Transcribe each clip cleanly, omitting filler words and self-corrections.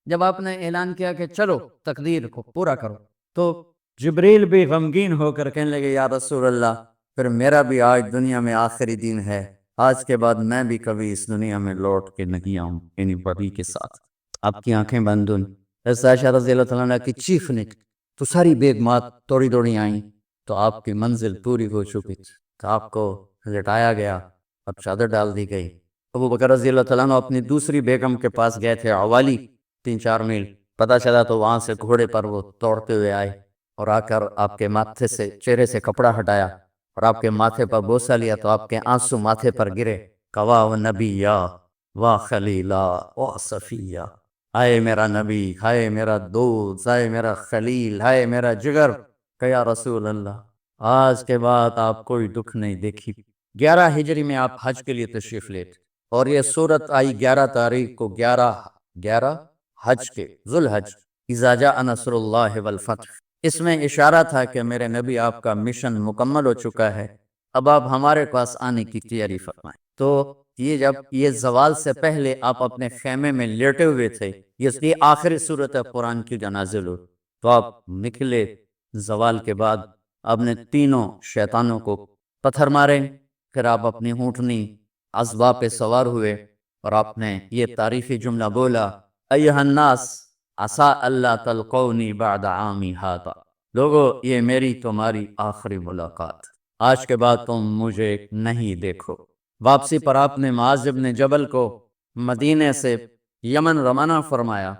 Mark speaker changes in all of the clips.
Speaker 1: جب آپ نے اعلان کیا کہ چلو تقدیر کو پورا کرو، تو جبریل بھی غمگین ہو کر کہنے لگے یا رسول اللہ، پھر میرا بھی آج دنیا میں آخری دن ہے، آج کے بعد میں بھی کبھی اس دنیا میں لوٹ کے نہیں آؤں، یعنی بڑی کے ساتھ۔ آپ کی آنکھیں بند ہوئیں، حضرت عائشہ رضی اللہ تعالیٰ عنہ کی چیخ نکلی تو ساری بیگمات توڑی دوڑی آئیں، تو آپ کی منزل پوری ہو چکی تھی، تو آپ کو لٹایا گیا اور چادر ڈال دی گئی۔ ابو بکر رضی اللہ تعالیٰ عنہ اپنی دوسری بیگم کے پاس گئے تھے، عوالی، 3-4 میل پتہ چلا، تو وہاں سے گھوڑے پر وہ توڑتے ہوئے آئے اور آ کر آپ کے ماتھے سے، چہرے سے کپڑا ہٹایا اور آپ کے ماتھے پر بوسہ لیا، تو آپ کے آنسو ماتھے پر گرے، کوا و نبیا و خلیلا و صفیہ، ہائے میرا نبی، ہائے میرا دوست، ہائے میرا خلیل، ہائے میرا جگر، کہ یا رسول اللہ آج کے بعد آپ کوئی دکھ نہیں دیکھی۔ 11 ہجری میں آپ حج کے لیے تشریف لے تھے، اور یہ صورت آئی 11 تاریخ کو، 11 حج کے، ذوالحج، اذا جاء نصر اللہ والفتح۔ اس میں اشارہ تھا کہ میرے نبی آپ کا مشن مکمل ہو چکا ہے، اب آپ ہمارے پاس آنے کی تیاری فرمائیں۔ تو یہ جب یہ زوال سے پہلے آپ اپنے خیمے میں لیٹے ہوئے تھے، یہ آخری صورت ہے قرآن کی جو نازل ہوئی، تو آپ نکلے زوال کے بعد، آپ نے تینوں شیطانوں کو پتھر مارے، پھر آپ اپنی اونٹنی اسبا پہ سوار ہوئے اور آپ نے یہ تعریفی جملہ بولا، ایھا الناس عسیٰ اللہ تلقونی بعد عامی ھذا، لوگو یہ میری تمہاری آخری ملاقات، آج کے بعد تم مجھے نہیں دیکھو۔ واپسی پر آپ نے معاذ بن جبل کو مدینے سے یمن روانہ فرمایا،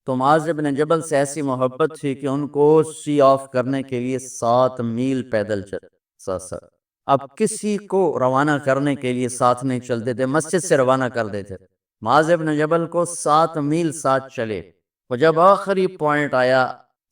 Speaker 1: تو معاذ بن جبل سے ایسی محبت تھی کہ ان کو سی آف کرنے کے لیے 7 میل پیدل چل۔ اب کسی کو روانہ کرنے کے لیے ساتھ نہیں چلتے تھے، مسجد سے روانہ کر دیتے تھے، معاذ بن جبل کو 7 میل ساتھ چلے، اور جب آخری پوائنٹ آیا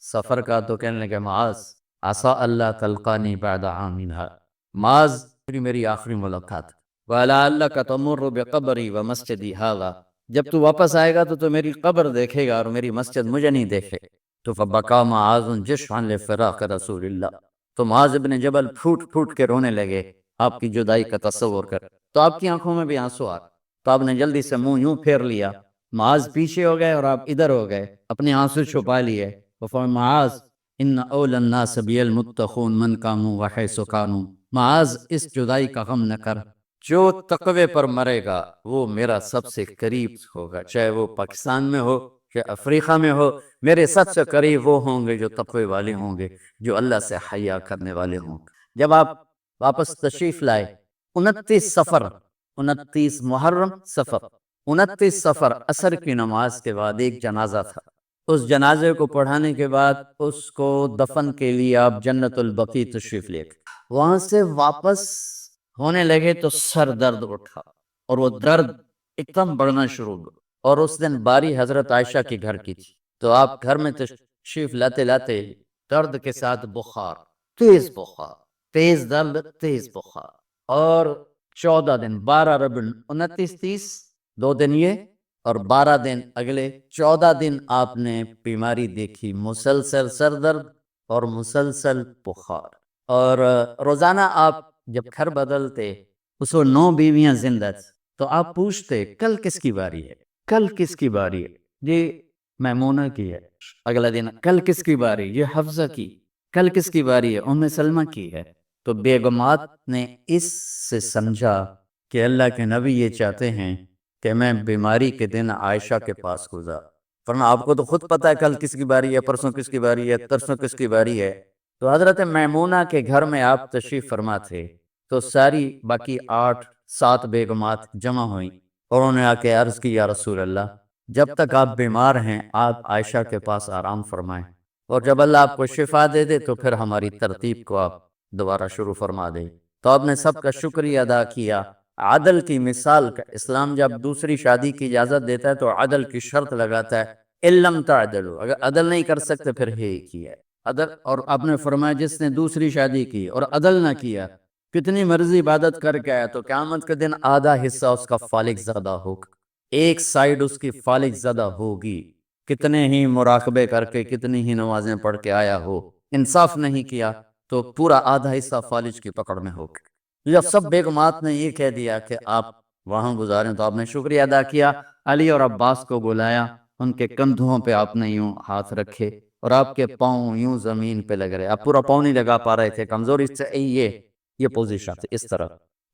Speaker 1: سفر کا تو کہنے لگے معاذ عسیٰ اللہ تلقانی بعد عام ھذا، معاذ میری آخری ملاقات، وَلَعَلَّكَ تَمُرُّ بِقَبْرِي وَمَسْجِدِي ھذا، جب تو واپس آئے گا تو میری قبر دیکھے گا اور میری مسجد مجھے نہیں دیکھے۔ تو فَبَكَىٰ مُعَاذٌ جِشْعًا لِفِرَاقِ رسول اللہ، تو معاذ بن جبل پھوٹ پھوٹ کے رونے لگے آپ کی جدائی کا تصور کر، تو آپ کی آنکھوں میں بھی آنسو آ، تو آپ نے جلدی سے منہ یوں پھیر لیا، معاذ پیچھے ہو گئے اور آپ ادھر ہو گئے، اپنے آنسو چھپا لیے، وفرمایا معاذ ان اول الناس بی المتقون من کانوا وحیث کانوا، معاذ اس جدائی کا غم نہ کر، جو تقوی پر مرے گا وہ میرا سب سے قریب ہوگا، چاہے وہ پاکستان میں ہو چاہے افریقہ میں ہو، میرے سب سے قریب وہ ہوں گے جو تقوی والے ہوں گے، جو اللہ سے حیا کرنے والے ہوں گے۔ جب آپ واپس تشریف لائے، 29 صفر، 29 محرم صفر، 29 صفر عصر کی نماز کے بعد ایک جنازہ تھا، اس جنازے کو پڑھانے کے بعد اس کو دفن کے لیے آپ جنت البقیع تشریف لے گئے، وہاں سے واپس ہونے لگے تو سر درد اٹھا، اور وہ درد ایک دم بڑھنا شروع ہوا، اور اس دن باری حضرت عائشہ کے گھر کی تھی، تو آپ گھر میں تشریف لاتے لاتے درد کے ساتھ بخار، تیز بخار، تیز درد، تیز بخار، اور 14 دن، 12 ربیع، 29 30، 2 دن یہ اور 12 دن اگلے، 14 دن آپ نے بیماری دیکھی، مسلسل سر درد اور مسلسل بخار، اور روزانہ آپ جب گھر بدلتے اس کو 9 بیویاں زندہ تھیں، تو آپ پوچھتے کل کس کی باری ہے، کل کس کی باری ہے، جی میمونہ کی ہے، اگلا دن کل کس کی باری، یہ حفصہ کی، کل کس کی باری ہے، ام سلمہ کی ہے، تو بیگمات نے اس سے سمجھا کہ اللہ کے نبی یہ چاہتے ہیں کہ میں بیماری کے دن عائشہ کے پاس گزار، ورنہ آپ کو تو خود پتہ ہے کل کس کی باری ہے، پرسوں کس کی باری ہے، ترسوں کس کی باری ہے۔ تو حضرت میمونہ کے گھر میں آپ تشریف فرما تھے، تو ساری باقی 8-7 بیگمات جمع ہوئیں، اور انہوں نے آ کے عرض کی یا رسول اللہ جب تک آپ بیمار ہیں آپ عائشہ کے پاس آرام فرمائیں، اور جب اللہ آپ کو شفا دے دے تو پھر ہماری ترتیب کو آپ دوبارہ شروع فرما دیں۔ تو آپ نے سب کا شکریہ ادا کیا، عدل کی مثال کا اسلام جب دوسری شادی کی اجازت دیتا ہے تو عدل کی شرط لگاتا ہے، ان لم تعدلوا، اگر عدل نہیں کر سکتے پھر ایک ہی ہے عدل، اور آپ نے فرمایا جس نے دوسری شادی کی اور عدل نہ کیا، کتنی مرضی عبادت کر کے آیا، تو قیامت کے دن آدھا حصہ اس کا فالق زدہ ہوگا، ایک سائیڈ اس کی فالق زدہ ہوگی، کتنے ہی مراقبے کر کے کتنی ہی نمازیں پڑھ کے آیا ہو، انصاف نہیں کیا تو پورا آدھا حصہ فالج کی پکڑ میں ہوگا۔ جب سب بیگمات نے یہ کہہ دیا کہ آپ وہاں گزاریں تو آپ نے شکریہ ادا کیا، علی اور عباس کو بلایا، ان کے کندھوں پہ آپ نے یوں ہاتھ رکھے اور آپ کے پاؤں یوں زمین پہ لگ رہے، آپ پورا پاؤں نہیں لگا پا رہے تھے، کمزوری سے یہ پوزیشن تھی اس طرح۔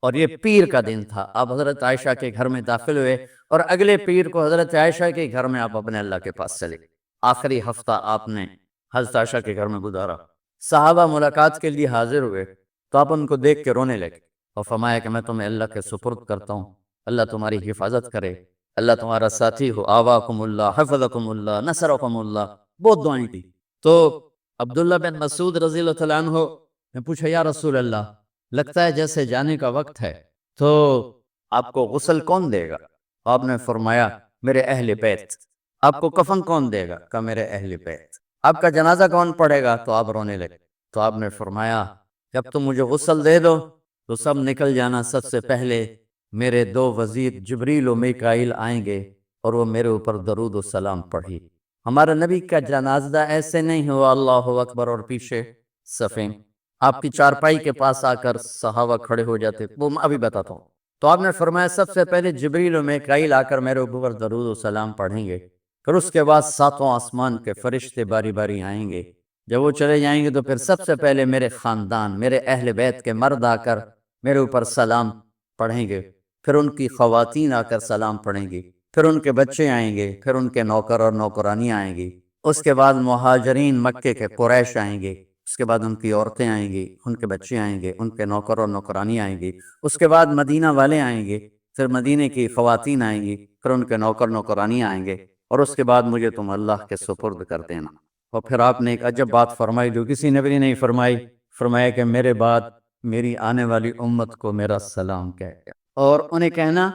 Speaker 1: اور یہ پیر کا دن تھا، آپ حضرت عائشہ کے گھر میں داخل ہوئے اور اگلے پیر کو حضرت عائشہ کے گھر میں آپ اپنے اللہ کے پاس چلے۔ آخری ہفتہ آپ نے حضرت عائشہ کے گھر میں گزارا۔ صحابہ ملاقات کے لیے حاضر ہوئے تو آپ ان کو دیکھ کے رونے لگے اور فرمایا کہ میں تمہیں اللہ کے سپرد کرتا ہوں، اللہ تمہاری حفاظت کرے، اللہ تمہارا ساتھی ہو، آواکم اللہ، حفظکم اللہ، نصرکم اللہ، بہت دعائیں دی۔ تو عبداللہ بن مسعود رضی اللہ تعالیٰ عنہ نے پوچھا یا رسول اللہ، لگتا ہے جیسے جانے کا وقت ہے، تو آپ کو غسل کون دے گا؟ آپ نے فرمایا میرے اہل بیت۔ آپ کو کفن کون دے گا؟ کہ میرے اہل بیت۔ آپ کا جنازہ کون پڑھے گا؟ تو آپ رونے لگے۔ تو آپ نے فرمایا جب تم مجھے غسل دے دو تو سب نکل جانا، سب سے پہلے میرے دو وزیر جبریل و میکائیل آئیں گے اور وہ میرے اوپر درود و سلام پڑھی۔ ہمارا نبی کا جنازہ ایسے نہیں ہوا اللہ اکبر اور پیچھے صفیں، آپ کی چارپائی کے پاس آ کر صحابہ کھڑے ہو جاتے، وہ میں ابھی بتاتا ہوں۔ تو آپ نے فرمایا سب سے پہلے جبریل و میکائیل آ کر میرے اوپر درود و سلام پڑھیں گے، پھر اس کے بعد ساتوں آسمان کے فرشتے باری باری آئیں گے۔ جب وہ چلے جائیں گے تو پھر سب سے پہلے میرے خاندان، میرے اہل بیت کے مرد آ کر میرے اوپر سلام پڑھیں گے، پھر ان کی خواتین آ کر سلام پڑھیں گی، پھر ان کے بچے آئیں گے، پھر ان کے نوکر اور نوکرانی آئیں گی، اس کے بعد مہاجرین مکے کے قریش آئیں گے، اس کے بعد ان کی عورتیں آئیں گی، ان کے بچے آئیں گے، ان کے نوکر اور نوکرانی آئیں گی، اس کے بعد مدینہ والے آئیں گے، پھر مدینے کی خواتین آئیں گی، پھر ان کے نوکر نوکرانی آئیں گے، اور اس کے بعد مجھے تم اللہ کے سپرد کر دینا۔ اور پھر آپ نے ایک عجب بات فرمائی جو کسی نبی نے نہیں فرمائی، فرمایا کہ میرے بعد میری آنے والی امت کو میرا سلام کہے، اور انہیں کہنا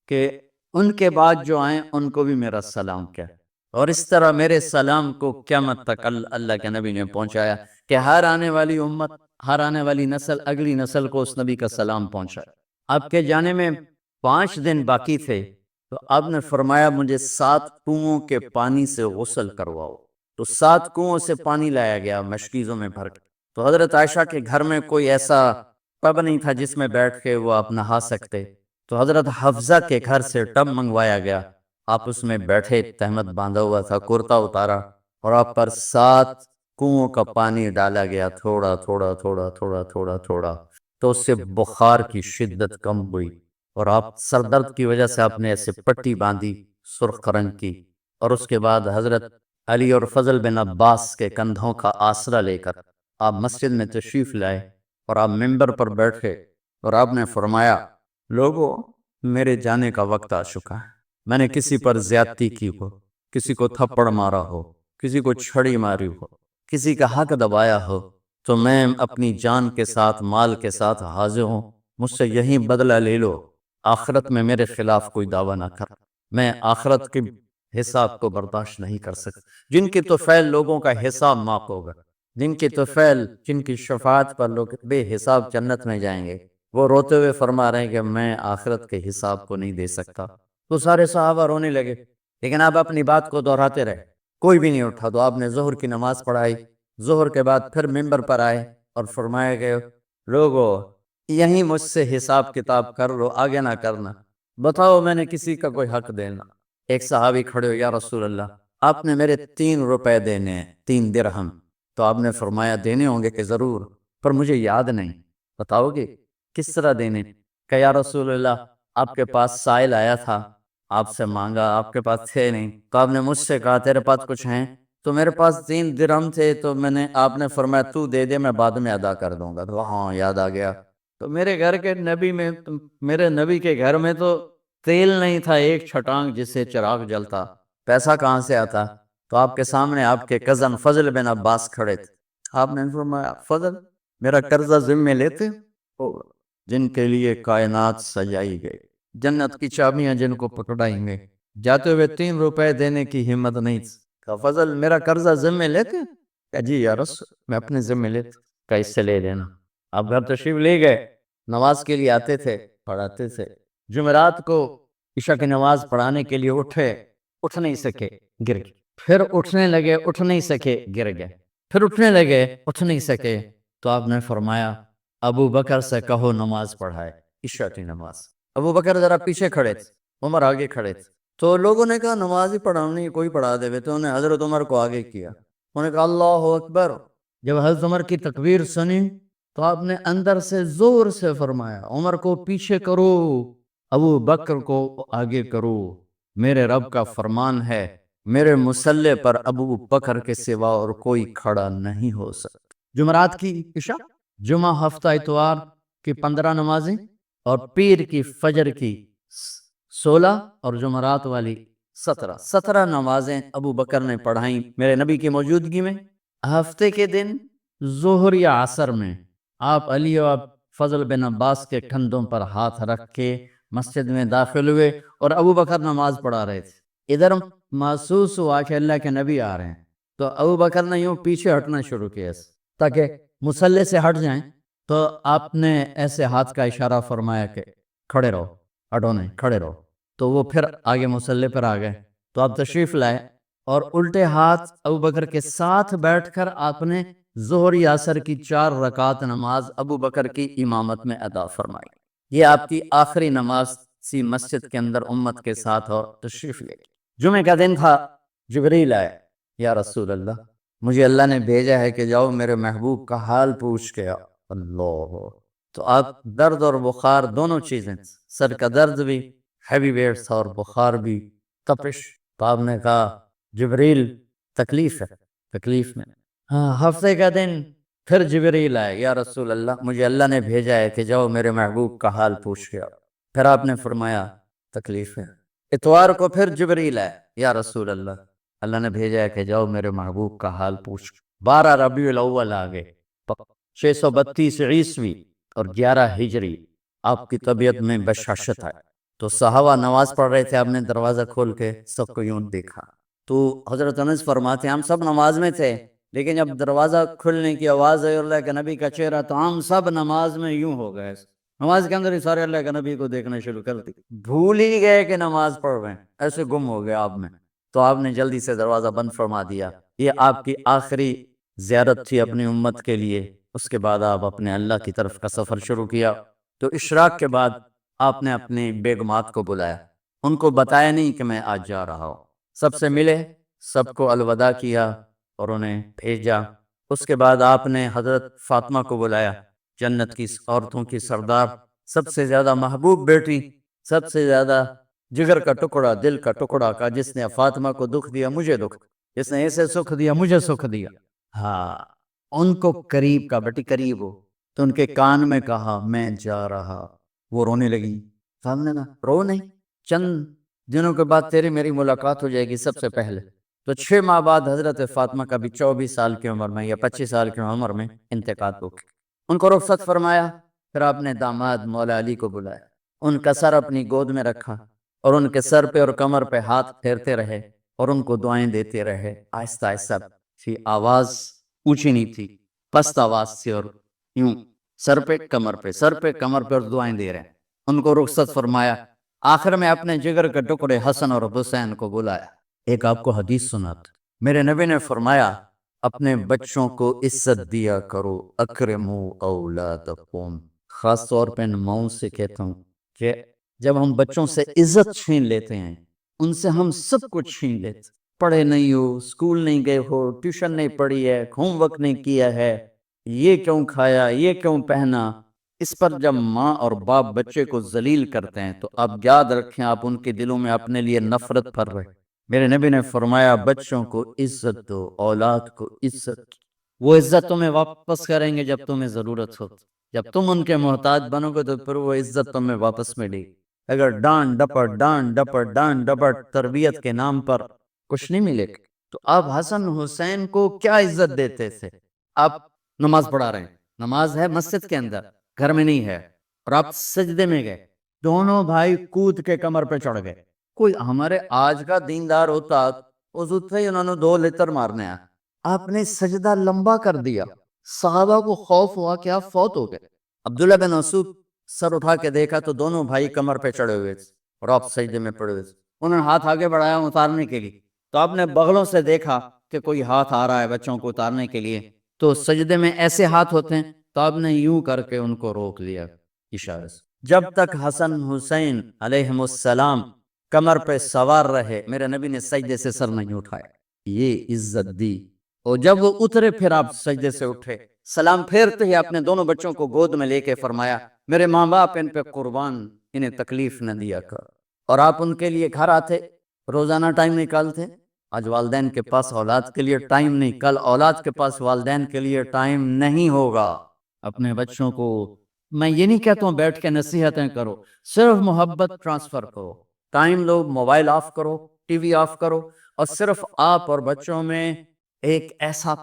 Speaker 1: کہ ان کے بعد جو آئیں ان کو بھی میرا سلام کہے۔ اور اس طرح میرے سلام کو قیامت تک اللہ کے نبی نے پہنچایا کہ ہر آنے والی امت، ہر آنے والی نسل، اگلی نسل کو اس نبی کا سلام پہنچایا۔ آپ کے جانے میں 5 دن باقی تھے تو آپ نے فرمایا مجھے 7 کنوؤں کے پانی سے غسل کرواؤ۔ تو 7 کنوؤں سے پانی لایا گیا مشکیزوں میں بھر کے۔ تو حضرت عائشہ کے گھر میں کوئی ایسا ٹب نہیں تھا جس میں بیٹھ کے وہ آپ نہا سکتے، تو حضرت حفصہ کے گھر سے ٹب منگوایا گیا، آپ اس میں بیٹھے، تہمت باندھا ہوا تھا، کرتا اتارا، اور آپ پر 7 کنوؤں کا پانی ڈالا گیا، تھوڑا تھوڑا تھوڑا تھوڑا تھوڑا تھوڑا، تو اس سے بخار کی شدت کم ہوئی، اور آپ سر درد کی وجہ سے آپ نے ایسے پٹی باندھی سرخ رنگ کی، اور اس کے بعد حضرت علی اور فضل بن عباس کے کندھوں کا آسرا لے کر آپ مسجد میں تشریف لائے، اور آپ ممبر پر بیٹھے، اور آپ نے فرمایا لوگوں میرے جانے کا وقت آ چکا ہے، میں نے کسی پر زیادتی کی ہو، کسی کو تھپڑ مارا ہو، کسی کو چھڑی ماری ہو، کسی کا حق دبایا ہو، تو میں اپنی جان کے ساتھ، مال کے ساتھ حاضر ہوں، مجھ سے یہیں بدلہ لے لو، آخرت میں میرے خلاف کوئی دعویٰ نہ کر، میں آخرت کے حساب کو برداشت نہیں کر سکتا۔ جن کی طفیل لوگوں کا حساب معاف ہوگا، جن کی طفیل، جن کی شفاعت پر لوگ بے حساب جنت میں جائیں گے، وہ روتے ہوئے فرما رہے ہیں کہ میں آخرت کے حساب کو نہیں دے سکتا۔ تو سارے صحابہ رونے لگے، لیکن آپ اپنی بات کو دہراتے رہے، کوئی بھی نہیں اٹھا۔ تو آپ نے ظہر کی نماز پڑھائی، ظہر کے بعد پھر ممبر پر آئے اور فرمایا کہ لوگوں یہیں مجھ سے حساب کتاب کر لو، آگے نہ کرنا، بتاؤ میں نے کسی کا کوئی حق دینا۔ ایک صحابی کھڑے ہو، یا رسول اللہ آپ نے میرے 3 روپے دینے ہیں، 3 درہم۔ تو آپ نے فرمایا دینے ہوں گے کہ ضرور، پر مجھے یاد نہیں، بتاؤ گے کس طرح دینے؟ کہ یا رسول اللہ آپ کے پاس سائل آیا تھا، آپ سے مانگا، آپ کے پاس تھے نہیں، تو آپ نے مجھ سے کہا تیرے پاس کچھ ہیں؟ تو میرے پاس 3 درہم تھے، تو آپ نے فرمایا تو دے دے، میں بعد میں ادا کر دوں گا۔ تو ہاں یاد آ گیا، تو میرے گھر کے نبی میں، میرے نبی کے گھر میں تو تیل نہیں تھا ایک چھٹانگ جس سے چراغ جلتا، پیسہ کہاں سے آتا؟ تو آپ کے سامنے آپ کے کزن فضل بن عباس کھڑے تھے، آپ نے فرمایا فضل میرا قرضہ ذمہ لیتے ہو؟ جن کے لیے کائنات سجائی گئی، جنت کی چابیاں جن کو پکڑائیں گے، جاتے ہوئے 3 روپے دینے کی ہمت نہیں تھی۔ کہا فضل میرا قرضہ ذمہ لیتے؟ کہا جی یا رسول میں اپنے ذمہ لیتا۔ کہا اس سے لے دینا۔ آپ گھر تشریف لے گئے، نماز کے لیے آتے تھے، پڑھاتے تھے، جمعرات کو عشاء کی نماز پڑھانے کے لیے اٹھے، اٹھ نہیں سکے، گر گئے، پھر اٹھنے لگے، اٹھ نہیں سکے، گر گئے، پھر اٹھنے لگے، اٹھ نہیں سکے، تو آپ نے فرمایا ابو بکر سے کہو نماز پڑھائے، عشاء کی نماز۔ ابو بکر ذرا پیچھے کھڑے تھے، عمر آگے کھڑے تھے، تو لوگوں نے کہا نماز ہی پڑھاؤ نہیں کوئی پڑھا دے، تو انہیں حضرت عمر کو آگے کیا، انہوں نے کہا اللہ اکبر۔ جب حضرت عمر کی تکبیر سنی تو آپ نے اندر سے زور سے فرمایا عمر کو پیچھے کرو، ابو بکر کو آگے کرو، میرے رب کا فرمان ہے میرے مصلی پر ابو بکر کے سوا اور کوئی کھڑا نہیں ہو سکتا۔ جمعرات کی عشاء، جمعہ ہفتہ اتوار کی 15 نمازیں، اور پیر کی فجر کی 16، اور جمعرات والی 17 نمازیں ابو بکر نے پڑھائیں میرے نبی کی موجودگی میں۔ ہفتے کے دن ظہر یا عصر میں آپ علی اور فضل بن عباس کے کندھوں پر ہاتھ رکھ کے مسجد میں داخل ہوئے اور ابو بکر نماز پڑھا رہے تھے۔ ادھر محسوس ہوا کہ اللہ کے نبی آ رہے ہیں، تو ابو بکر نے یوں پیچھے ہٹنا شروع کیا تاکہ مصلی سے ہٹ جائیں، تو آپ نے ایسے ہاتھ کا اشارہ فرمایا کہ کھڑے رہو، ہٹو نہیں، کھڑے رہو۔ تو وہ پھر آگے مصلی پر آ گئے، تو آپ تشریف لائے اور الٹے ہاتھ ابو بکر کے ساتھ بیٹھ کر آپ نے ظہر یا عصر کی 4 رکعت نماز ابو بکر کی امامت میں ادا فرمائی۔ یہ آپ کی آخری نماز سی مسجد کے اندر امت کے ساتھ، اور تشریف لے گئے۔ جمعہ کا دن تھا، جبریل آئے، یا رسول اللہ مجھے اللہ نے بھیجا ہے کہ جاؤ میرے محبوب کا حال پوچھ کے آؤ۔ اللہ، تو آپ درد اور بخار دونوں چیزیں، سر کا درد بھی ہیوی ویٹ تھا اور بخار بھی، تپش، تو آپ نے کہا جبریل تکلیف ہے، تکلیف میں۔ ہفتے کا دن پھر جبریل آئے، یا رسول اللہ مجھے اللہ نے بھیجا ہے کہ جاؤ میرے محبوب کا حال پوچھ کے آؤ۔ پھر آپ نے فرمایا تکلیف ہے۔ اتوار کو پھر جبریل آئے، یا رسول اللہ اللہ نے بھیجا ہے کہ جاؤ میرے محبوب کا حال پوچھ۔ 12 ربیع الاول آگے، 632 عیسوی اور 11 ہجری، آپ کی طبیعت میں بشاشت آئی، تو صحابہ نماز پڑھ رہے تھے، آپ نے دروازہ کھول کے سب کو یوں دیکھا، تو حضرت انس فرماتے ہیں ہم سب نماز میں تھے، لیکن جب دروازہ کھلنے کی آواز آئی اللہ کے نبی کا چہرہ، تو ہم سب نماز میں یوں ہو گئے، نماز کے اندر ہی سارے اللہ کے نبی کو دیکھنا شروع کر دی، بھول ہی گئے کہ نماز پڑھ رہے ہیں، ایسے گم ہو گئے آپ میں۔ تو آپ نے جلدی سے دروازہ بند فرما دیا۔ یہ آپ کی آخری زیارت تھی اپنی امت کے لیے، اس کے بعد آپ اپنے اللہ کی طرف کا سفر شروع کیا۔ تو اشراق کے بعد آپ نے اپنی بیگمات کو بلایا، ان کو بتایا نہیں کہ میں آج جا رہا ہوں، سب سے ملے، سب کو الوداع کیا اور انہیں بھیجا۔ اس کے بعد آپ نے حضرت فاطمہ کو بلایا، جنت کی عورتوں کی سردار، سب سے زیادہ محبوب بیٹی، سب سے زیادہ جگر کا ٹکڑا، دل کا ٹکڑا کا، جس نے فاطمہ کو دکھ دیا مجھے دکھ، جس نے اسے سکھ دیا مجھے سکھ دیا۔ ہاں، ان کو قریب کا، بیٹی قریب ہو، تو ان کے کان میں کہا میں جا رہا، وہ رونے لگی، سامنے نا رو نہیں، چند دنوں کے بعد تیری میری ملاقات ہو جائے گی سب سے پہلے۔ تو 6 ماہ بعد حضرت فاطمہ کا بھی 24 سال کی عمر میں یا 25 سال کی عمر میں انتقال ہو گیا، ان کو رخصت فرمایا۔ پھر آپ نے داماد مولا علی کو بلایا، ان کا سر اپنی گود میں رکھا اور ان کے سر پہ اور کمر پہ ہاتھ پھیرتے رہے اور ان کو دعائیں دیتے رہے، آہستہ آہستہ، تھی آواز اونچی نہیں تھی، پست آواز تھی، اور یوں سر پہ کمر پہ، سر پہ کمر پہ، اور دعائیں دے رہے ہیں۔ ان کو رخصت فرمایا، آخر میں اپنے جگر کے ٹکڑے حسن اور حسین کو بلایا۔ ایک آپ کو حدیث سنات، میرے نبی نے فرمایا اپنے بچوں کو عزت دیا کرو، اکرمو اولادکم، خاص طور پہ ان ماؤں سے کہتا ہوں کہ جب ہم بچوں سے عزت چھین لیتے ہیں، ان سے ہم سب کچھ چھین لیتے، پڑھے نہیں ہو، اسکول نہیں گئے ہو، ٹیوشن نہیں پڑھی ہے، ہوم ورک نہیں کیا ہے، یہ کیوں کھایا، یہ کیوں پہنا، اس پر جب ماں اور باپ بچے کو ذلیل کرتے ہیں تو آپ یاد رکھیں آپ ان کے دلوں میں اپنے لیے نفرت بھر رہے۔ میرے نبی نے فرمایا بچوں کو عزت دو، اولاد کو عزت، وہ عزت تمہیں واپس کریں گے جب تمہیں ضرورت ہو، جب تم ان کے محتاج بنو گے تو پھر وہ عزت تمہیں واپس ملے گی۔ اگر ڈانٹ ڈپٹ، ڈانٹ ڈپٹ، ڈانٹ ڈپٹ تربیت کے نام پر کچھ نہیں ملے گا، تو آپ حسن حسین کو کیا عزت دیتے تھے؟ آپ نماز پڑھا رہے ہیں، نماز ہے مسجد کے اندر، گھر میں نہیں ہے، اور آپ سجدے میں گئے، دونوں بھائی کود کے کمر پہ چڑھ گئے۔ کوئی ہمارے آج کا دیندار ہوتا اس ہی انہوں نے 2 لتر مارنے ہیں، آپ نے سجدہ لمبا کر دیا، صحابہ کو خوف ہوا کہ آپ فوت ہو گئے۔ عبداللہ بن مسعود سر اٹھا کے دیکھا تو دونوں بھائی کمر پہ چڑھے ہوئے تھے اور آپ سجدے میں پڑے ہوئے تھے، انہوں نے ہاتھ آگے بڑھایا اتارنے کے لیے، تو آپ نے بغلوں سے دیکھا کہ کوئی ہاتھ آ رہا ہے بچوں کو اتارنے کے لیے، تو سجدے میں ایسے ہاتھ ہوتے ہیں، تو آپ نے یوں کر کے ان کو روک لیا اشارے سے۔ جب تک حسن حسین علیہم السلام کمر پہ سوار رہے، میرے نبی نے سجدے سے سر نہیں اٹھایا، یہ عزت دی۔ اور جب وہ اترے پھر آپ سجدے سے اٹھے، سلام پھیرتے ہی اپنے دونوں بچوں کو گود میں لے کے فرمایا میرے ماں باپ ان پہ قربان، انہیں تکلیف نہ دیا کر۔ اور آپ ان کے لیے گھر آتے، روزانہ ٹائم نکالتے۔ آج والدین کے پاس اولاد کے لیے ٹائم نہیں، کل اولاد کے پاس والدین کے لیے ٹائم نہیں ہوگا۔ اپنے بچوں کو میں یہ نہیں کہتا ہوں بیٹھ کے نصیحتیں کرو، صرف محبت ٹرانسفر کرو، ٹائم لو، موبائل آف کرو، ٹی وی آف کرو، اور صرف آپ اور بچوں میں ایک ایسا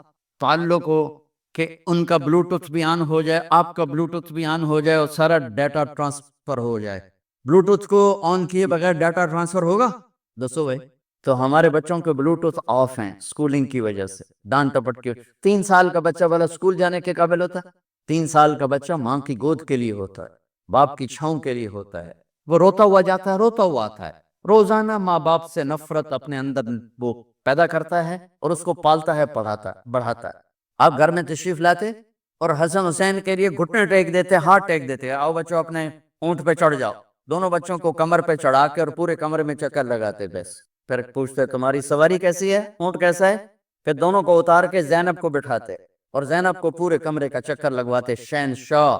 Speaker 1: تعلق ہو کہ ان کا بلوٹوتھ بھی آن ہو جائے، آپ کا بلوٹوتھ بھی آن ہو جائے، اور سارا ڈیٹا ٹرانسفر ہو جائے۔ بلوٹوتھ کو آن کیے بغیر ڈیٹا ٹرانسفر ہوگا؟ دسو بھائی۔ تو ہمارے بچوں کے بلوٹوتھ آف ہیں سکولنگ کی وجہ سے، ڈانٹ ٹپٹ کی۔ 3 سال کا بچہ والا سکول جانے کے قابل ہوتا ہے؟ 3 سال کا بچہ ماں کی گود کے لیے ہوتا ہے، باپ کی چھاؤں کے لیے ہوتا ہے، وہ روتا ہوا جاتا ہے، روتا ہوا آتا ہے، روزانہ ماں باپ سے نفرت اپنے اندر وہ پیدا کرتا ہے اور اس کو پالتا ہے، پڑھاتا ہے، بڑھاتا ہے۔ آپ گھر میں تشریف لاتے اور حسن حسین کے لیے گھٹنے ٹیک دیتے، ہاتھ ٹیک دیتے، آؤ بچوں اپنے اونٹ پہ چڑھ جاؤ، دونوں بچوں کو کمر پہ چڑھا کے اور پورے کمرے میں چکر لگاتے، بس پھر پوچھتے تمہاری سواری کیسی ہے، اونٹ کیسا ہے؟ پھر دونوں کو اتار کے زینب کو بٹھاتے اور زینب کو پورے کمرے کا چکر لگواتے۔ شہنشاہ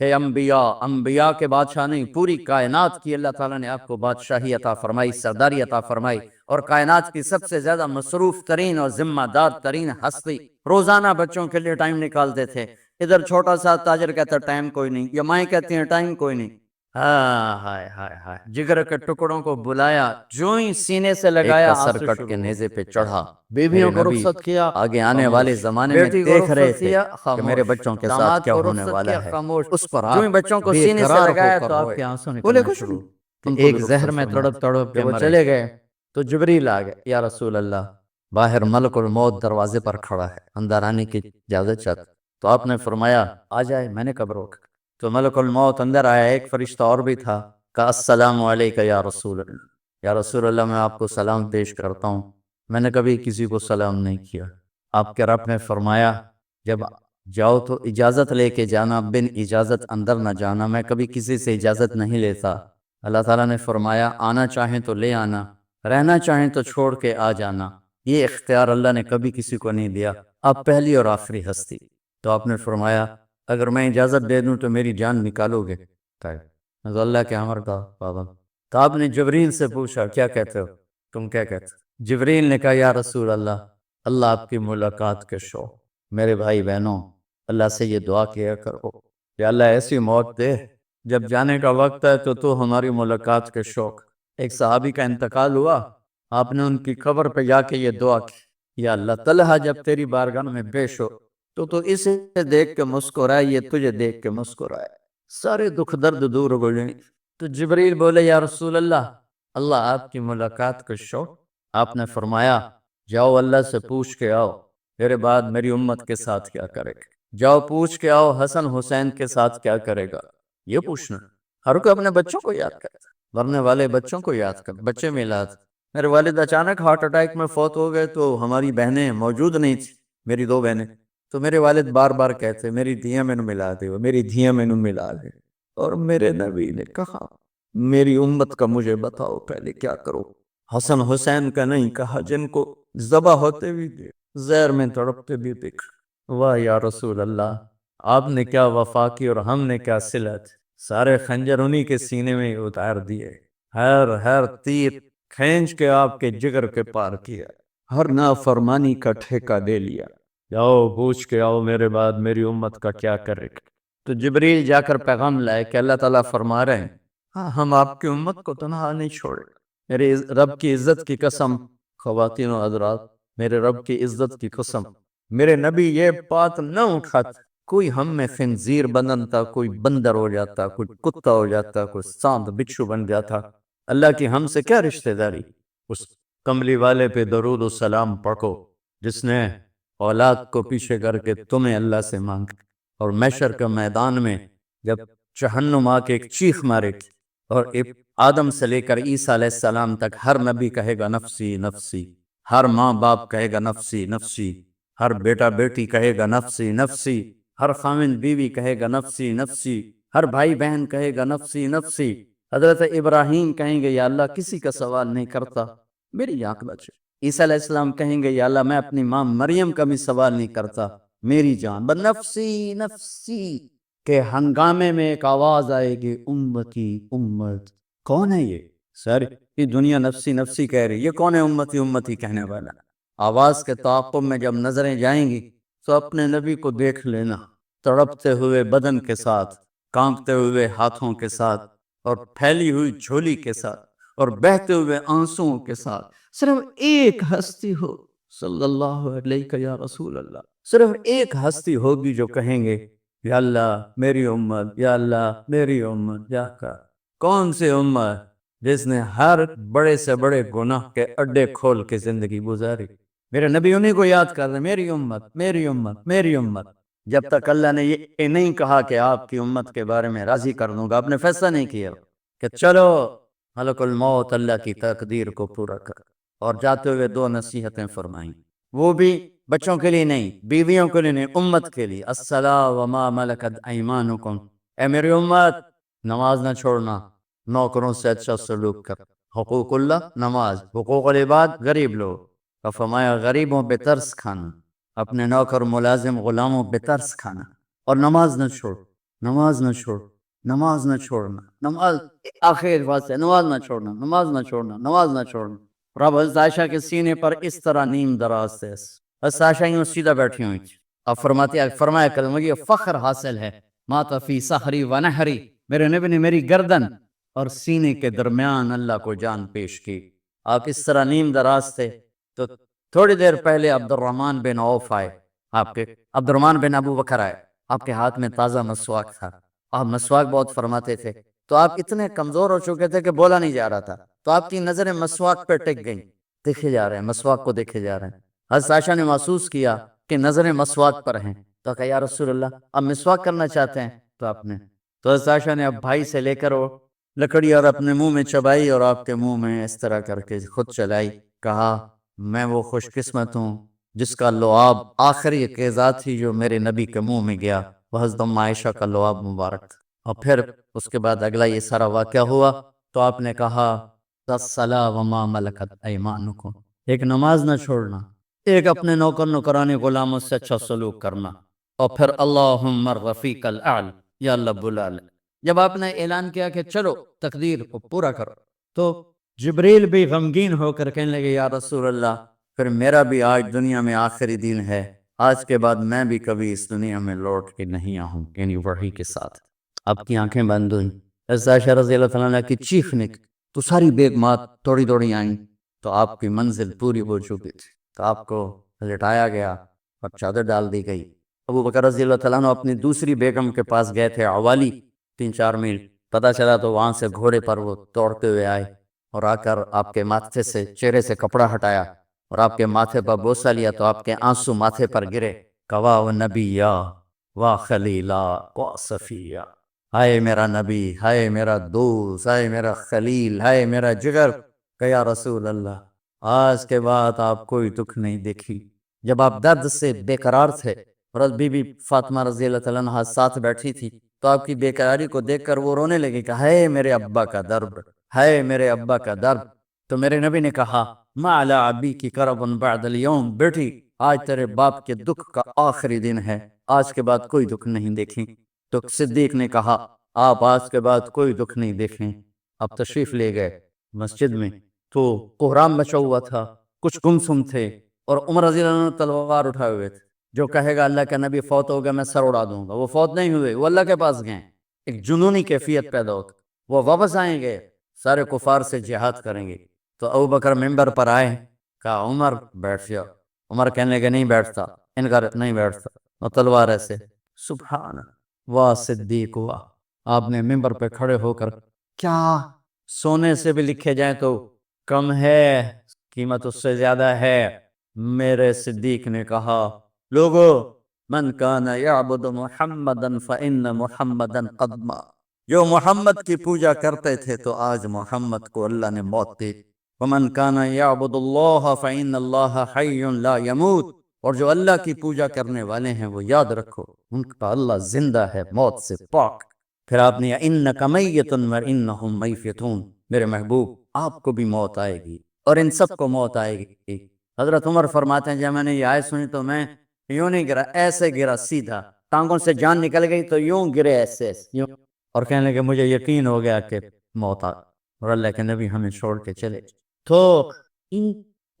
Speaker 1: ہے انبیاء، انبیاء کے بادشاہ نہیں، پوری کائنات کی اللہ تعالیٰ نے آپ کو بادشاہی عطا فرمائی، سرداری عطا فرمائی، اور کائنات کی سب سے زیادہ مصروف ترین اور ذمہ دار ترین ہستی روزانہ بچوں کے لیے ٹائم نکالتے تھے۔ ادھر چھوٹا سا تاجر کہتا ٹائم کوئی نہیں، یا مائیں کہتی ہیں ٹائم کوئی نہیں۔ ہائے ہائے ہائے، جگر کے ٹکڑوں کو بلایا، جو ہی سینے سے لگایا، سر کٹ کے نیزے پہ چڑھا۔ بیویوں کو رخصت کیا، آگے آنے والے زمانے میں دیکھ رہے تھے کہ میرے بچوں کے ساتھ کیا ہونے والا ہے، اس پر جو ہی بچوں کو سینے سے لگایا تو آپ کے آنسو نکلنا شروع، ایک زہر میں تڑپ تڑپ کے وہ چلے گئے۔ تو جبریل آ گئے، یا رسول اللہ باہر ملک الموت دروازے پر کھڑا ہے، اندر آنے کی اجازت چاہتا۔ تو آپ نے فرمایا آ جائے، میں نے کب روکا؟ تو ملک الموت اندر آیا، ایک فرشتہ اور بھی تھا، کہا السلام علیکہ یا رسول اللہ، یا رسول اللہ میں آپ کو سلام پیش کرتا ہوں، میں نے کبھی کسی کو سلام نہیں کیا۔ آپ کے رب نے فرمایا جب جاؤ تو اجازت لے کے جانا، بن اجازت اندر نہ جانا، میں کبھی کسی سے اجازت نہیں لیتا۔ اللہ تعالیٰ نے فرمایا آنا چاہیں تو لے آنا، رہنا چاہیں تو چھوڑ کے آ جانا، یہ اختیار اللہ نے کبھی کسی کو نہیں دیا، آپ پہلی اور آخری ہستی۔ تو آپ نے فرمایا اگر میں اجازت دے دوں تو میری جان نکالو گے؟ تو اللہ کے امر کا پابند۔ تو آپ نے جبریل سے پوچھا کیا کہتے ہو، تم کیا کہتے ہو؟ جبریل نے کہا یا رسول اللہ، اللہ آپ کی ملاقات کے شوق، میرے بھائی بہنوں اللہ سے یہ دعا کیا کرو کہ اللہ ایسی موت دے جب جانے کا وقت ہے تو ہماری ملاقات کے شوق۔ ایک صحابی کا انتقال ہوا، آپ نے ان کی قبر پہ جا کے یہ دعا کی، یا اللہ طلحہ جب تیری بارگاہ میں پیش ہو تو اسے دیکھ کے مسکرائے، یہ تجھے دیکھ کے مسکرائے، سارے دکھ درد دور ہو جائیں۔ تو جبریل بولے یا رسول اللہ، اللہ آپ کی ملاقات کا شوق۔ آپ نے فرمایا جاؤ اللہ سے پوچھ کے آؤ میرے بعد میری امت کے ساتھ کیا کرے گا، جاؤ پوچھ کے آؤ حسن حسین کے ساتھ کیا کرے گا۔ یہ پوچھنا، ہر کوئی اپنے بچوں کو یاد کرتا، مرنے والے بچوں کو یاد کر، بچے میلاد۔ میرے والد اچانک ہارٹ اٹیک میں فوت ہو گئے تو ہماری بہنیں موجود نہیں تھی، میری 2 بہنیں، تو میرے والد بار بار کہتے میری دھیاں میں ملا دے، میری دھیاں میں ملا دے، اور میرے نبی نے کہا میری امت کا مجھے بتاؤ پہلے کیا کرو؟ حسن حسین کا نہیں کہا، جن کو ذبح ہوتے بھی دیکھ، زہر میں تڑپتے بھی دیکھ۔ واہ یا رسول اللہ، آپ نے کیا وفا کی اور ہم نے کیا صلت، سارے خنجر انہی کے سینے میں اتار دیے، ہر تیر کھینچ کے آپ کے جگر کے پار کیا، ہر نافرمانی کا ٹھیکہ دے لیا۔ جاؤ پوچھ کے آؤ میرے بعد میری امت کا کیا کرے گا۔ تو جبریل جا کر پیغام لائے کہ اللہ تعالیٰ فرما رہے ہیں ہاں ہم آپ کی امت کو تنہا نہیں چھوڑے، میرے رب کی عزت کی قسم، خواتین و حضرات میرے رب کی عزت کی قسم، میرے نبی یہ بات نہ اٹھاتے کوئی ہم میں خنزیر بنتا، کوئی بندر ہو جاتا، کوئی کتا ہو جاتا، کوئی سانپ بچھو بن جاتا، اللہ کی ہم سے کیا رشتہ داری۔ اس کملی والے پہ درود و سلام پڑھو جس نے اولاد کو پیچھے کر کے تمہیں اللہ سے مانگ، اور محشر کے میدان میں جب جہنم آ کے ایک چیخ مارے گی اور آدم سے لے کر عیسیٰ علیہ السلام تک ہر نبی کہے گا نفسی نفسی، ہر ماں باپ کہے گا نفسی نفسی، ہر بیٹا بیٹی کہے گا نفسی نفسی، ہر خاوند بیوی کہے گا نفسی نفسی، ہر بھائی بہن کہے گا نفسی نفسی، حضرت ابراہیم کہیں گے یا اللہ کسی کا سوال نہیں کرتا، میری آنکھ بچ۔ عیسیٰ علیہ السلام کہیں گے یا اللہ میں اپنی ماں مریم کا بھی سوال نہیں کرتا، میری جان۔ بنفسی نفسی کے ہنگامے میں ایک آواز آئے گی، امتی امت۔ کون ہے یہ؟ سر یہ دنیا نفسی نفسی کہہ رہی، یہ کون ہے امتی امتی کہنے والا؟ آواز کے تعاقب میں جب نظریں جائیں گی تو اپنے نبی کو دیکھ لینا، تڑپتے ہوئے بدن کے ساتھ، کانپتے ہوئے ہاتھوں کے ساتھ، اور پھیلی ہوئی جھولی کے ساتھ، اور بہتے ہوئے آنسوؤں کے ساتھ۔ صرف ایک ہستی ہو، صلی اللہ علیہ یا رسول اللہ، صرف ایک ہستی ہوگی جو کہیں گے یا اللہ میری امت، یا اللہ میری امت۔ یا کا کون سی امت؟ جس نے ہر بڑے سے بڑے گناہ کے اڈے کھول کے زندگی گزاری۔ میرے نبی انہیں کو یاد کر رہے، میری امت میری امت میری امت۔ جب تک اللہ نے یہ نہیں کہا کہ آپ کی امت کے بارے میں راضی کر دوں گا، آپ نے فیصلہ نہیں کیا کہ چلو ملک الموت اللہ کی تقدیر کو پورا کر، اور جاتے ہوئے دو نصیحتیں فرمائیں، وہ بھی بچوں کے لیے نہیں، بیویوں کے لیے نہیں، امت کے لیے۔ الصلاۃ وما ملکت ایمانکم، اے میری امت نماز نہ چھوڑنا، نوکروں سے اچھا سلوک کر۔ حقوق اللہ نماز، حقوق العباد غریب لوگ، اور فرمایا غریبوں پہ ترس کھانا، اپنے نوکر ملازم غلاموں پہ ترس کھانا، اور نماز نہ چھوڑ، نماز نہ چھوڑ، نماز نہ چھوڑنا، نماز آخر بات ہے، نماز نہ چھوڑنا، نماز نہ چھوڑنا، نماز نہ چھوڑنا۔ اور اب حضرت عائشہ کے سینے پر اس طرح نیم دراز تھے، حضرت عائشہ یوں سیدھا بیٹھی ہوئی تھی۔ اب فرمایا کہ مجھے فخر حاصل ہے، مات فی سحری و نحری، میرے نبی نے میری گردن اور سینے کے درمیان اللہ کو جان پیش کی۔ آپ اس طرح نیم دراز تھے تو تھوڑی دیر پہلے عبد الرحمن بن عوف آئے، آپ کے عبد الرحمن بن ابو بکر آئے، آپ کے ہاتھ میں تازہ مسواک تھا، آپ مسواک بہت فرماتے تھے، تو آپ اتنے کمزور ہو چکے تھے کہ بولا نہیں جا رہا تھا، تو آپ کی نظریں مسواک پہ ٹک گئیں، دیکھے جا رہے ہیں مسواک کو، دیکھے جا رہے ہیں۔ حضرت عائشہ نے محسوس کیا کہ نظریں مسواک پر ہیں، تو کہا یا رسول اللہ اب مسواک کرنا چاہتے ہیں؟ تو آپ نے تو حضرت عائشہ نے اب بھائی سے لے کر وہ لکڑی اور اپنے منہ میں چبائی، اور آپ کے منہ میں اس طرح کر کے خود چلائی، کہا میں وہ خوش قسمت ہوں جس کا لعاب آخری غذا تھی جو میرے نبی کے منہ میں گیا، وہ حضرت ام عائشہ کا لعاب مبارک تھا۔ اور پھر اس کے بعد اگلا یہ سارا واقعہ ہوا، تو آپ نے کہا الصلاۃ وما ملکت ایمانکم، ایک نماز نہ چھوڑنا، ایک اپنے نوکر نوکرانی غلاموں سے اچھا سلوک کرنا، اور پھر اللہم الرفیق الاعلی، یا اللہ بلا لے۔ جب آپ نے اعلان کیا کہ چلو تقدیر کو پورا کرو، تو جبریل بھی غمگین ہو کر کہنے لگے یا رسول اللہ پھر میرا بھی آج دنیا میں آخری دن ہے، آج کے بعد میں بھی کبھی اس دنیا میں لوٹ کے نہیں آؤں، یعنی وحی کے ساتھ۔ آپ کی آنکھیں بند ہوئیں، حضرت عائشہ رضی اللہ تعالیٰ عنہ کی چیخ نکلی تو ساری بیگمات دوڑی دوڑی آئیں، تو آپ کی منزل پوری ہو چکی تھی، تو آپ کو لٹایا گیا اور چادر ڈال دی گئی۔ ابو بکر رضی اللہ تعالیٰ عنہ اپنی دوسری بیگم کے پاس گئے تھے، عوالی، 3-4 میل، پتہ چلا تو وہاں سے گھوڑے پر وہ دوڑتے ہوئے آئے، اور آ کر آپ کے ماتھے سے چہرے سے کپڑا ہٹایا اور آپ کے ماتھے پر بوسہ لیا، تو آپ کے آنسو ماتھے پر گرے، کوا و نبیہ و خلیلہ و صفیہ، ہائے میرا نبی، ہائے میرا دوست، ہائے میرا خلیل، ہائے میرا جگر، کہ یا رسول اللہ آج کے بعد آپ کوئی دکھ نہیں دیکھی۔ جب آپ درد سے بے قرار تھے، اور بی بی فاطمہ رضی اللہ تعالیٰ عنہ ساتھ بیٹھی تھی، تو آپ کی بے قراری کو دیکھ کر وہ رونے لگی کہ ہائے میرے ابا کا درد، ہائے میرے ابا کا درد۔ تو میرے نبی نے کہا ما علی ابی کی کرب بعد اليوم، بیٹی آج تیرے باپ کے دکھ کا آخری دن ہے، آج کے بعد کوئی دکھ نہیں دیکھیں۔ تو صدیق نے کہا آپ آج کے بعد کوئی دکھ نہیں دیکھیں۔ اب تشریف لے گئے مسجد میں، تو کوہرام مچا ہوا تھا، کچھ گمسم تھے، اور عمر رضی اللہ عنہ تلوار اٹھائے ہوئے تھے، جو کہے گا اللہ کا نبی فوت ہو گیا میں سر اڑا دوں گا، وہ فوت نہیں ہوئے، وہ اللہ کے پاس گئے، ایک جنونی کیفیت پیدا ہوتی، وہ واپس آئیں گے، سارے کفار سے جہاد کریں گے۔ تو ابو بکر ممبر پر آئے، کہا عمر بیٹھ جاؤ، عمر کہنے لگے نہیں بیٹھتا، انکار نہیں بیٹھتا، اور تلوار ایسے، سبحان واہ صدیق واہ۔ آپ نے ممبر پہ کھڑے ہو کر کیا سونے سے بھی لکھے جائیں تو کم ہے، قیمت اس سے زیادہ ہے، میرے صدیق نے کہا لوگو من کان یعبد محمدا فإن محمدا قد مات، جو محمد کی پوجا کرتے تھے تو آج محمد کو اللہ نے موت دی، ومن کان یعبد اللہ فإن اللہ حی لا یموت، اور جو اللہ کی پوجا کرنے والے ہیں وہ یاد رکھو ان کا اللہ زندہ ہے، موت سے پاک۔ پھر آپ نے انک میت وانہم میتون، میرے محبوب آپ کو بھی موت آئے گی اور ان سب کو موت آئے گی۔ حضرت عمر فرماتے ہیں جب میں نے یہ آیت سنی تو میں یوں نہیں گرا، ایسے گرا سیدھا، ٹانگوں سے جان نکل گئی تو یوں گرے ایسے یوں، اور کہنے لگے مجھے یقین ہو گیا کہ موت آ، اور اللہ کے نبی ہمیں چھوڑ کے چلے۔ تو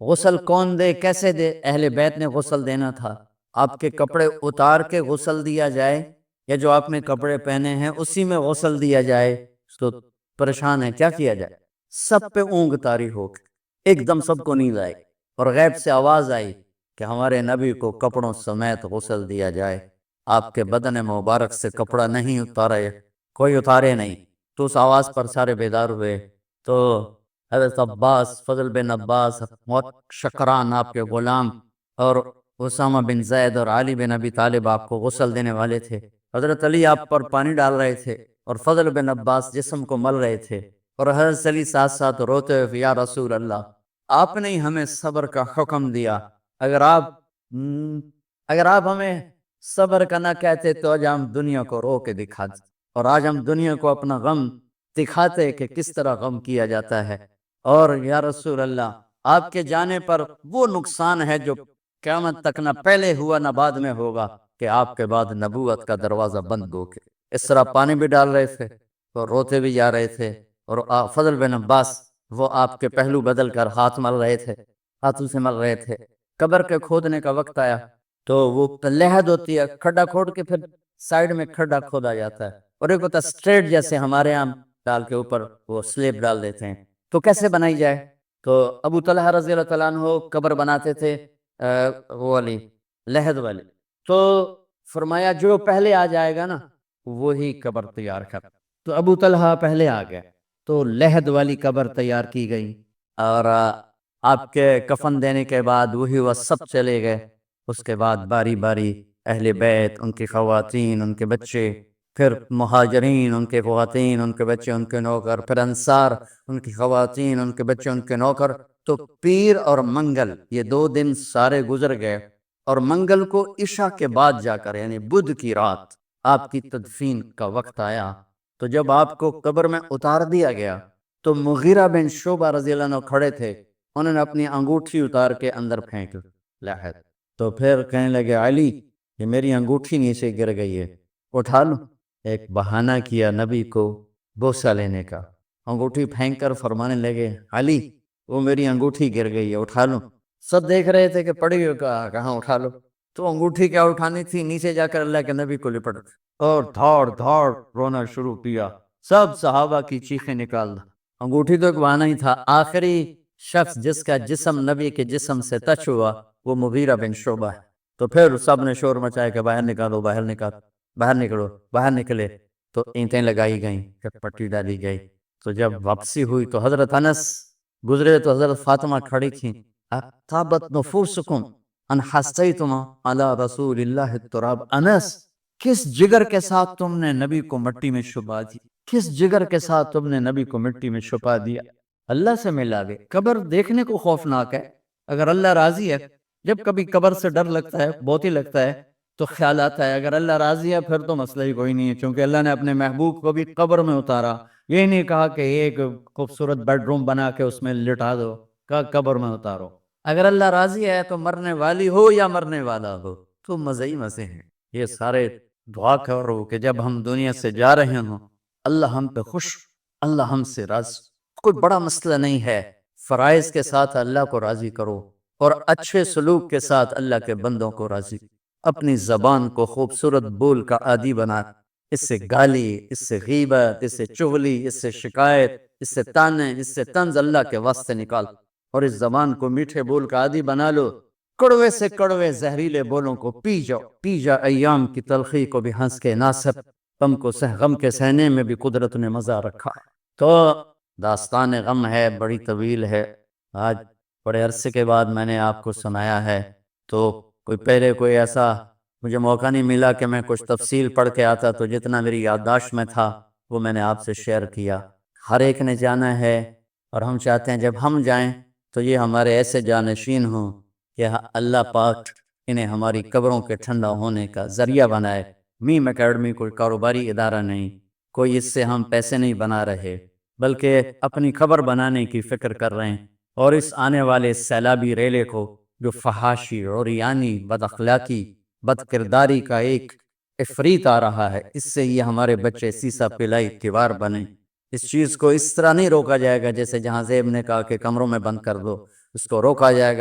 Speaker 1: غسل کون دے، کیسے دے؟ اہل بیت نے غسل دینا تھا۔ آپ کے کپڑے اتار کے غسل دیا جائے یا جو آپ نے کپڑے پہنے ہیں اسی میں غسل دیا جائے تو پریشان ہے، کیا کیا جائے؟ سب پہ اونگ طاری ہو کے ایک دم سب کو نیند آئی اور غیب سے آواز آئی کہ ہمارے نبی کو کپڑوں سمیت غسل دیا جائے۔ آپ کے بدن مبارک سے کپڑا نہیں اتارے، کوئی اتارے نہیں۔ تو اس آواز پر سارے بیدار ہوئے۔ تو حضرت عباس، فضل بن عباس، شکران آپ کے غلام، اور اسامہ بن زید اور علی بن ابی طالب آپ کو غسل دینے والے تھے۔ حضرت علی آپ پر پانی ڈال رہے تھے اور فضل بن عباس جسم کو مل رہے تھے، اور حضرت علی ساتھ ساتھ روتے ہوئے یا رسول اللہ، آپ نے ہمیں صبر کا حکم دیا، اگر آپ ہمیں صبر کا نہ کہتے تو آج ہم دنیا کو رو کے دکھاتے، اور آج ہم دنیا کو اپنا غم دکھاتے کہ کس طرح غم کیا جاتا ہے۔ اور یا رسول اللہ، آپ کے جانے پر وہ نقصان ہے جو قیامت تک نہ پہلے ہوا نہ بعد میں ہوگا، کہ آپ کے بعد نبوت کا دروازہ بند ہو کے اس طرح پانی بھی ڈال رہے تھے اور روتے بھی جا رہے تھے، اور فضل بن عباس وہ آپ کے پہلو بدل کر ہاتھ مل رہے تھے، ہاتھوں سے مل رہے تھے۔ قبر کے کھودنے کا وقت آیا تو وہ لحد ہوتی ہے، کھڈا کھود کے پھر سائیڈ میں کھڈا کھودا جاتا ہے، اور ایک ہوتا ہے اسٹریٹ جیسے ہمارے یہاں ڈال کے اوپر وہ سلیب ڈال دیتے ہیں، تو کیسے بنائی جائے؟ تو ابو طلحہ رضی اللہ تعالیٰ عنہ قبر بناتے تھے وہ والی لحد والی، تو فرمایا جو پہلے آ جائے گا نا وہی قبر تیار کر، تو ابو طلحہ پہلے آ گئے تو لحد والی قبر تیار کی گئی، اور آپ کے کفن دینے کے بعد وہی وہ سب چلے گئے۔ اس کے بعد باری باری اہل بیت، ان کی خواتین، ان کے بچے، پھر مہاجرین، ان کے خواتین، ان کے بچے، ان کے نوکر، پھر انصار، ان کی خواتین، ان کے بچے، ان کے نوکر، تو پیر اور منگل یہ 2 دن سارے گزر گئے، اور منگل کو عشاء کے بعد جا کر یعنی بدھ کی رات آپ کی تدفین کا وقت آیا۔ تو جب آپ کو قبر میں اتار دیا گیا تو مغیرہ بن شعبہ رضی اللہ عنہ کھڑے تھے، انہوں نے اپنی انگوٹھی اتار کے اندر پھینک لحد، تو پھر کہنے لگے علی یہ میری انگوٹھی نیچے گر گئی ہے، اٹھا لو۔ ایک بہانہ کیا نبی کو بوسہ لینے کا، انگوٹھی پھینک کر فرمانے لگے علی وہ میری انگوٹھی گر گئی ہے، اٹھا لو۔ سب دیکھ رہے تھے کہ پڑی ہوئی کہاں اٹھا لو، تو انگوٹھی کیا اٹھانی تھی، نیچے جا کر اللہ کے نبی کو لپٹ اور دھاڑ دھاڑ رونا شروع کیا، سب صحابہ کی چیخیں نکال دا۔ انگوٹھی تو ایک بہانہ ہی تھا، آخری شخص جس کا جسم نبی کے جسم سے ٹچ ہوا وہ مغیرہ بن شعبہ ہے۔ تو پھر سب نے شور مچایا کہ باہر نکالو، باہر نکالو، باہر نکلو، باہر نکلے، تو اینٹیں لگائی گئیں، پھر پٹی ڈالی گئی۔ تو جب واپسی ہوئی تو حضرت انس گزرے تو حضرت فاطمہ کھڑی تھیں، طابت نفوسکم ان حسیتم علی رسول اللہ التراب، انس کس جگر کے ساتھ تم نے نبی کو مٹی میں چھپا دی، کس جگر کے ساتھ تم نے نبی کو مٹی میں چھپا دیا؟ اللہ سے ملا گئے۔ قبر دیکھنے کو خوفناک ہے، اگر اللہ راضی ہے، جب کبھی قبر سے ڈر لگتا ہے، بہت ہی لگتا ہے، تو خیال آتا ہے اگر اللہ راضی ہے پھر تو مسئلہ ہی کوئی نہیں ہے، چونکہ اللہ نے اپنے محبوب کو بھی قبر میں اتارا، یہ نہیں کہا کہ ایک خوبصورت بیڈ روم بنا کے اس میں لٹا دو، کہا قبر میں اتارو۔ اگر اللہ راضی ہے تو مرنے والی ہو یا مرنے والا ہو تو مزے ہی مزے ہیں۔ یہ سارے دعا کرو کہ جب ہم دنیا سے جا رہے ہوں اللہ ہم پہ خوش، اللہ ہم سے راضی، کوئی بڑا مسئلہ نہیں ہے، فرائض کے ساتھ اللہ کو راضی کرو اور اچھے سلوک کے ساتھ اللہ کے بندوں کو راضی، اپنی زبان کو خوبصورت بول کا عادی بنا، اس سے گالی، اس سے غیبت، اس سے چغلی، اس سے شکایت، اس سے تانے، اس سے طنز اللہ کے واسطے نکال، اور اس زبان کو میٹھے بول کا عادی بنا لو، کڑوے سے کڑوے زہریلے بولوں کو پی جاؤ، پی جا ایام کی تلخی کو بھی ہنس کے ناصب، غم کے سہنے میں بھی قدرت نے مزہ رکھا۔ تو داستان غم ہے، بڑی طویل ہے، آج بڑے عرصے کے بعد میں نے آپ کو سنایا ہے، تو پہلے کوئی ایسا مجھے موقع نہیں ملا کہ میں کچھ تفصیل پڑھ کے آتا، تو جتنا میری یادداشت میں تھا وہ میں نے آپ سے شیئر کیا۔ ہر ایک نے جانا ہے، اور ہم چاہتے ہیں جب ہم جائیں تو یہ ہمارے ایسے جانشین ہوں کہ اللہ پاک انہیں ہماری قبروں کے ٹھنڈا ہونے کا ذریعہ بنائے۔ میم اکیڈمی کوئی کاروباری ادارہ نہیں، کوئی اس سے ہم پیسے نہیں بنا رہے بلکہ اپنی خبر بنانے کی فکر کر رہے ہیں، اور اس آنے والے سیلابی ریلے کو جو فحاشی، عریانی، بد اخلاقی، بد کرداری کا ایک افریت آ رہا ہے، اس سے یہ ہمارے بچے سیسا پلائی تیوار بنے۔ اس چیز کو اس طرح نہیں روکا جائے گا جیسے جہاں زیب نے کہا کہ کمروں میں بند کر دو، اس کو روکا جائے گا